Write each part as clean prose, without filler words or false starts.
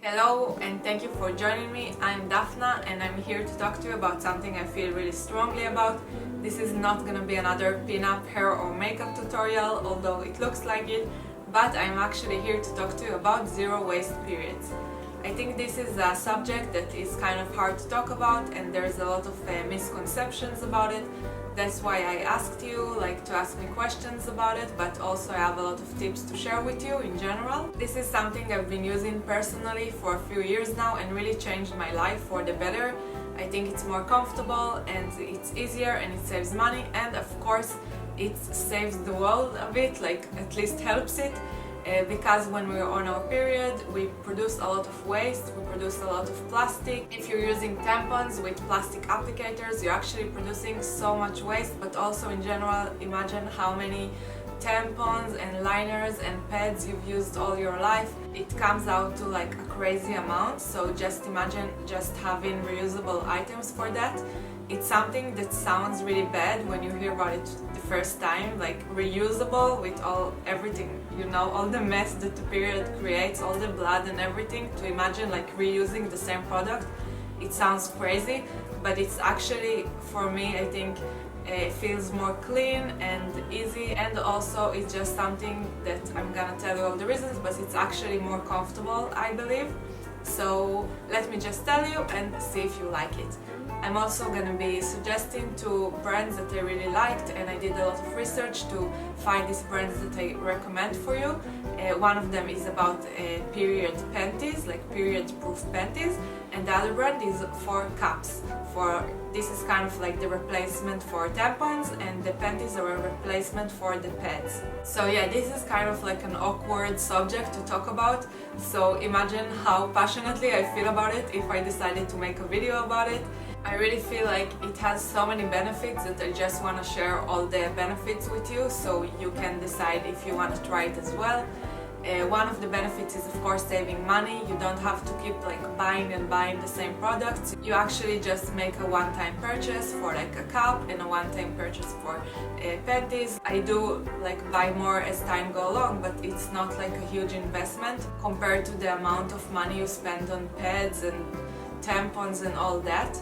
Hello and thank you for joining me. I'm Daphna and I'm here to talk to you about something I feel really strongly about. This is not gonna be another pin-up hair or makeup tutorial, although it looks like it, but I'm actually here to talk to you about zero waste periods. I think this is a subject that is kind of hard to talk about and there's a lot of misconceptions about it. That's why I asked you to ask me questions about it, but also I have a lot of tips to share with you in general. This is something I've been using personally for a few years now and really changed my life for the better. I think it's more comfortable and it's easier and it saves money, and of course it saves the world a bit, at least helps it. Because when we're on our period we produce a lot of waste, we produce a lot of plastic. If you're using tampons with plastic applicators, you're actually producing so much waste, but also in general, imagine how many tampons and liners and pads you've used all your life. It comes out to a crazy amount, so just imagine just having reusable items for that. It's something that sounds really bad when you hear about it the first time, reusable with everything, all the mess that the period creates, all the blood and everything. To imagine reusing the same product, it sounds crazy, but it's actually, for me, I think it feels more clean and easy, and also it's just something that I'm gonna tell you all the reasons, but it's actually more comfortable, I believe. So let me just tell you and see if you like it. I'm also gonna be suggesting two brands that I really liked, and I did a lot of research to find these brands that I recommend for you. One of them is about period panties, period-proof panties, and the other brand is for cups. This is kind of the replacement for tampons, and the panties are a replacement for the pads. So yeah, this is kind of an awkward subject to talk about, so imagine how passionately I feel about it if I decided to make a video about it. I really feel like it has so many benefits that I just want to share all the benefits with you, so you can decide if you want to try it as well. One of the benefits is of course saving money. You don't have to keep buying and buying the same products. You actually just make a one-time purchase for a cup and a one-time purchase for panties. I do buy more as time go along, but it's not a huge investment compared to the amount of money you spend on pads and tampons and all that.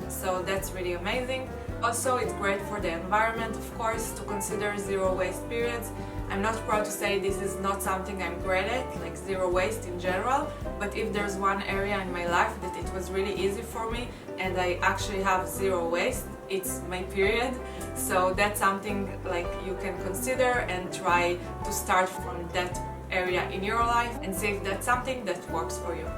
So that's really amazing. Also, it's great for the environment, of course, to consider zero waste periods. I'm not proud to say this is not something I'm great at, zero waste in general, but if there's one area in my life that it was really easy for me and I actually have zero waste, it's my period. So that's something you can consider and try to start from that area in your life and see if that's something that works for you.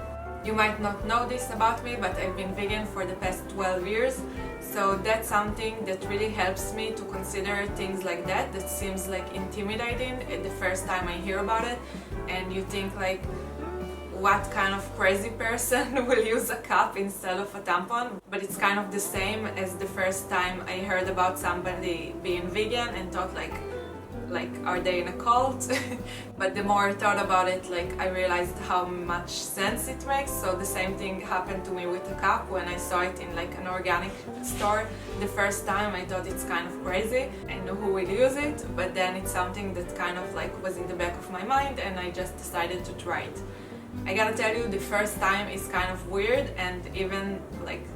You might not know this about me, but I've been vegan for the past 12 years, so that's something that really helps me to consider things like that seems intimidating at the first time I hear about it, and you think what kind of crazy person will use a cup instead of a tampon? But it's kind of the same as the first time I heard about somebody being vegan and thought are they in a cult? But the more I thought about it, I realized how much sense it makes. So the same thing happened to me with a cup. When I saw it in an organic store the first time, I thought it's kind of crazy. I know who will use it, but then it's something that kind of was in the back of my mind, and I just decided to try it. I gotta tell you, the first time is kind of weird, and even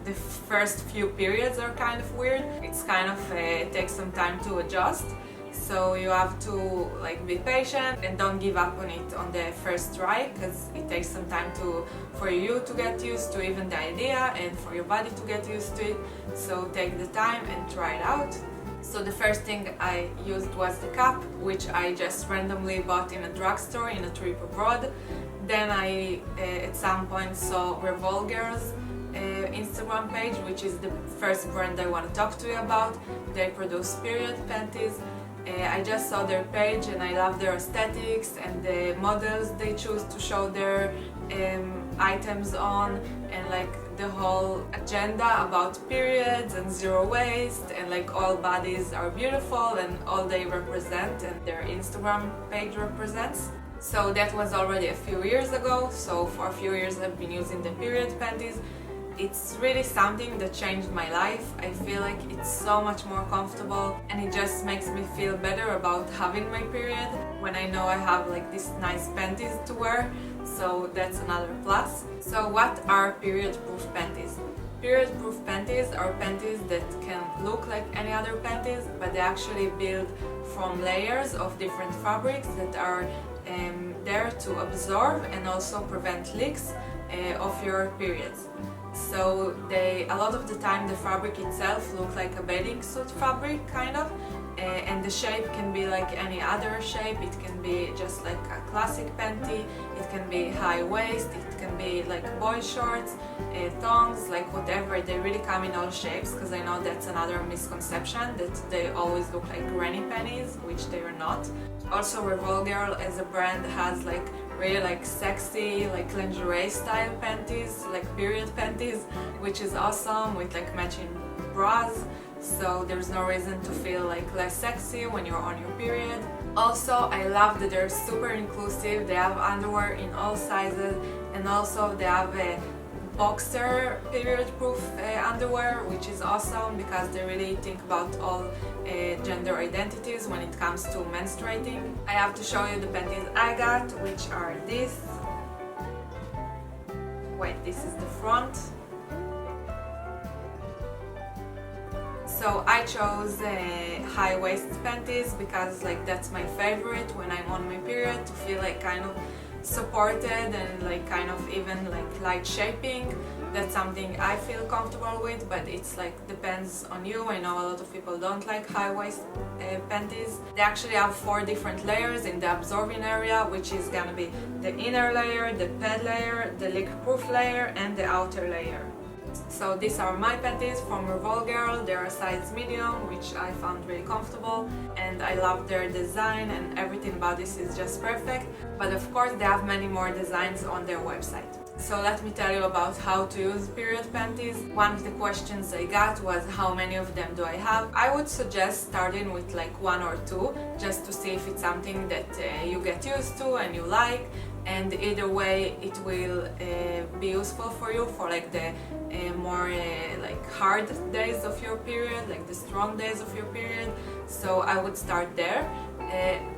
the first few periods are kind of weird. It's kind of takes some time to adjust. So you have to be patient and don't give up on it on the first try, because it takes some time for you to get used to even the idea and for your body to get used to it. So take the time and try it out. So the first thing I used was the cup, which I just randomly bought in a drugstore in a trip abroad. Then I at some point saw Revol Girls Instagram page, which is the first brand I want to talk to you about. They produce period panties. I just saw their page and I love their aesthetics and the models they choose to show their items on, and the whole agenda about periods and zero waste, and all bodies are beautiful and all they represent and their Instagram page represents. So that was already a few years ago. So for a few years I've been using the period panties. It's really something that changed my life. I feel like it's so much more comfortable and it just makes me feel better about having my period when I know I have like these nice panties to wear. so that's another plus. So what are period-proof panties? Period-proof panties are panties that can look like any other panties, but they actually build from layers of different fabrics that are there to absorb and also prevent leaks of your periods. So a lot of the time the fabric itself looks like a bathing suit fabric kind of, and the shape can be like any other shape. It can be just like a classic panty, it can be high waist, it can be like boy shorts, thongs, like whatever. They really come in all shapes, because I know that's another misconception, that they always look like granny panties, which they are not. Also, Revol Girl as a brand has like really like sexy like lingerie style panties, like period panties, which is awesome, with like matching bras, so there's no reason to feel like less sexy when you're on your period. Also, I love that they're super inclusive. They have underwear in all sizes, and also they have a boxer period-proof underwear, which is awesome because they really think about all gender identities when it comes to menstruating. I have to show you the panties I got, which are these. Wait, this is the front. So I chose high-waist panties because like that's my favorite when I'm on my period, to feel like kind of supported and like kind of even like light shaping. That's something I feel comfortable with, but it's like depends on you. I know a lot of people don't like high waist panties. They actually have 4 different layers in the absorbing area, which is gonna be the inner layer, the pad layer, the leak proof layer, and the outer layer. So these are my panties from Revol Girl. They are a size medium, which I found really comfortable, and I love their design, and everything about this is just perfect. But of course they have many more designs on their website. So let me tell you about how to use period panties. One of the questions I got was how many of them do I have? I would suggest starting with like 1 or 2, just to see if it's something that you get used to and you like. And either way it will be useful for you for like the more like hard days of your period, like the strong days of your period. So I would start there.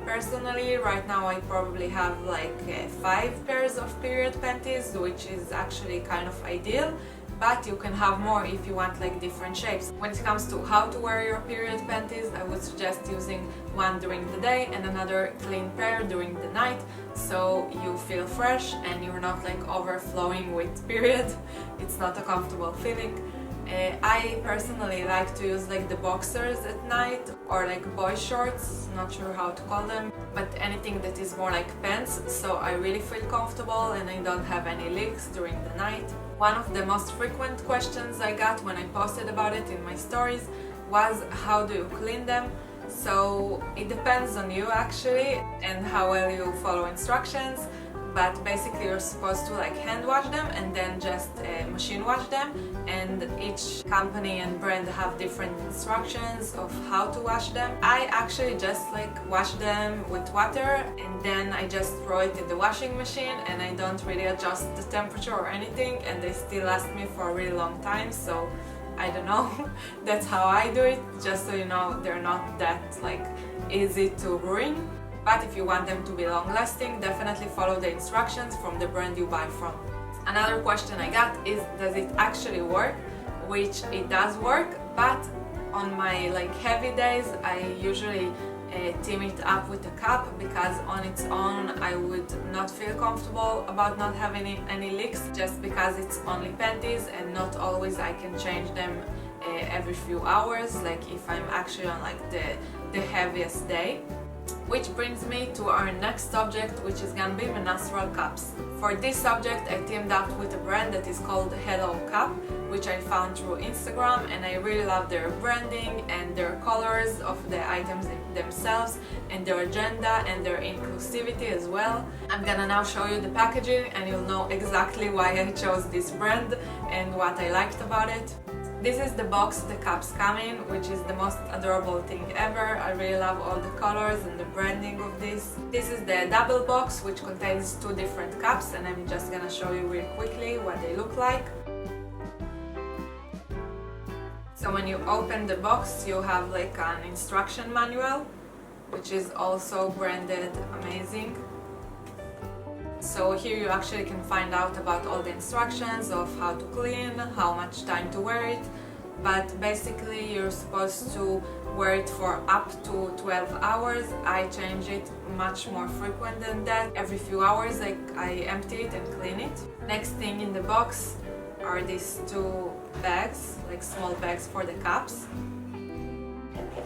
Personally, right now I probably have like 5 pairs of period panties, which is actually kind of ideal. But you can have more if you want like different shapes. When it comes to how to wear your period panties, I would suggest using one during the day and another clean pair during the night, so you feel fresh and you're not like overflowing with period. It's not a comfortable feeling. I personally like to use like the boxers at night, or like boy shorts, not sure how to call them, but anything that is more like pants, so I really feel comfortable and I don't have any leaks during the night. One of the most frequent questions I got when I posted about it in my stories was how do you clean them? So it depends on you actually and how well you follow instructions. But basically you're supposed to like hand wash them and then just machine wash them, and each company and brand have different instructions of how to wash them. I actually just like wash them with water and then I just throw it in the washing machine, and I don't really adjust the temperature or anything, and they still last me for a really long time. So I don't know, that's how I do it, just so you know they're not that like easy to ruin. But if you want them to be long-lasting, definitely follow the instructions from the brand you buy from. Another question I got is, does it actually work? Which it does work, but on my like heavy days I usually team it up with a cup, because on its own I would not feel comfortable about not having any leaks, just because it's only panties and not always I can change them every few hours, like if I'm actually on like the heaviest day. Which brings me to our next subject, which is gonna be menstrual cups. For this subject I teamed up with a brand that is called Hello Cup, which I found through Instagram, and I really love their branding and their colors of the items themselves, and their agenda and their inclusivity as well. I'm gonna now show you the packaging and you'll know exactly why I chose this brand and what I liked about it. This is the box the cups come in, which is the most adorable thing ever. I really love all the colors and the branding of this. This is the double box, which contains 2 different cups, and I'm just gonna show you real quickly what they look like. So when you open the box, you have like an instruction manual, which is also branded amazing. So here you actually can find out about all the instructions of how to clean, how much time to wear it, but basically you're supposed to wear it for up to 12 hours. I change it much more frequent than that. Every few hours I empty it and clean it. Next thing in the box are these two bags, like small bags for the cups.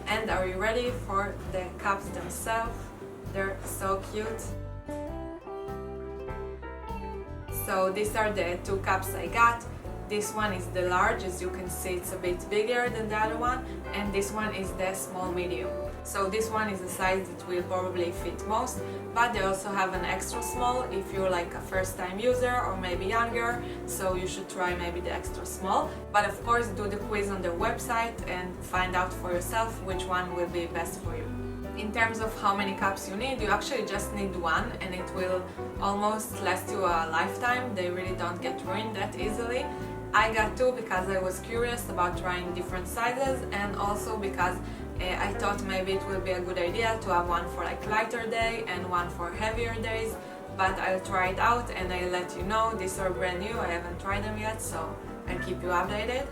And are you ready for the cups themselves? They're so cute. So these are the two cups I got. This one is the large, as you can see it's a bit bigger than the other one, and this one is the small medium. So this one is the size that will probably fit most, but they also have an extra small if you're like a first time user or maybe younger, so you should try maybe the extra small. But of course do the quiz on their website and find out for yourself which one will be best for you. In terms of how many cups you need, you actually just need one and it will almost last you a lifetime. They really don't get ruined that easily. I got two because I was curious about trying different sizes, and also because I thought maybe it will be a good idea to have one for like lighter day and one for heavier days, but I'll try it out and I'll let you know. These are brand new, I haven't tried them yet, so I'll keep you updated.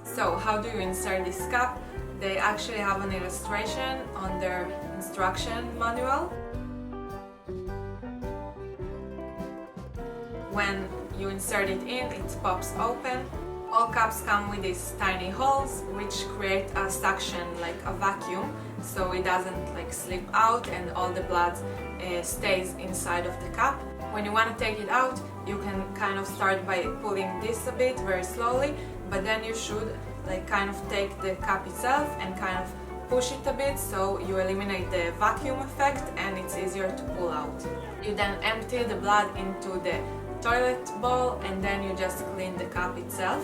So how do you insert this cup? They actually have an illustration on their instruction manual. When you insert it in, it pops open. All cups come with these tiny holes which create a suction, like a vacuum, so it doesn't like slip out and all the blood stays inside of the cup. When you want to take it out, you can kind of start by pulling this a bit very slowly, but then you should like kind of take the cup itself and kind of push it a bit so you eliminate the vacuum effect and it's easier to pull out. You then empty the blood into the toilet bowl and then you just clean the cup itself.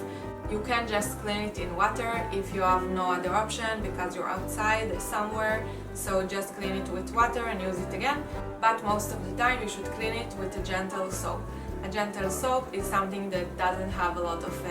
You can just clean it in water if you have no other option because you're outside somewhere, so just clean it with water and use it again, but most of the time you should clean it with a gentle soap. A gentle soap is something that doesn't have a lot of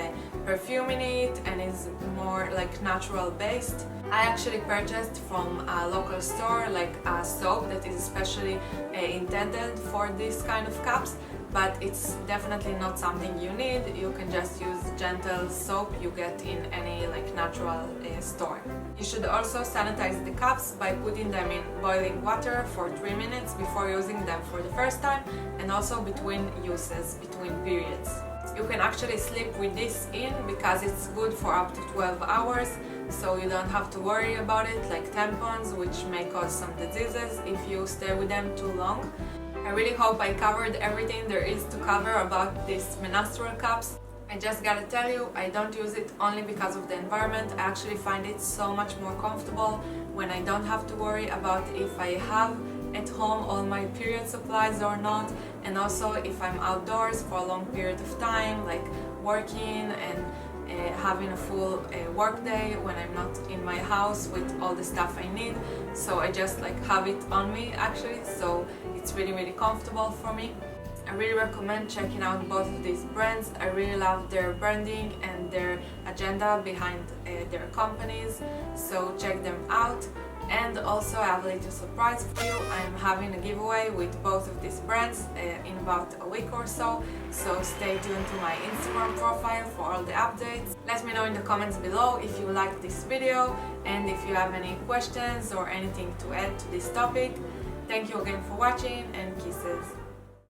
perfume in it and is more like natural based. I actually purchased from a local store like a soap that is especially intended for this kind of cups, but it's definitely not something you need. You can just use gentle soap you get in any like natural store. You should also sanitize the cups by putting them in boiling water for 3 minutes before using them for the first time, and also between uses, between periods. You can actually sleep with this in because it's good for up to 12 hours, so you don't have to worry about it like tampons, which may cause some diseases if you stay with them too long. I really hope I covered everything there is to cover about these menstrual cups. I just gotta tell you, I don't use it only because of the environment. I actually find it so much more comfortable when I don't have to worry about if I have at home all my period supplies or not, and also if I'm outdoors for a long period of time, like working and having a full work day when I'm not in my house with all the stuff I need. So I just like have it on me actually, so it's really comfortable for me. I really recommend checking out both of these brands. I really love their branding and their agenda behind their companies, so check them out. And also I have a little surprise for you. I'm having a giveaway with both of these brands in about a week or so stay tuned to my Instagram profile for all the updates. Let me know in the comments below if you liked this video and if you have any questions or anything to add to this topic. Thank you again for watching, and kisses.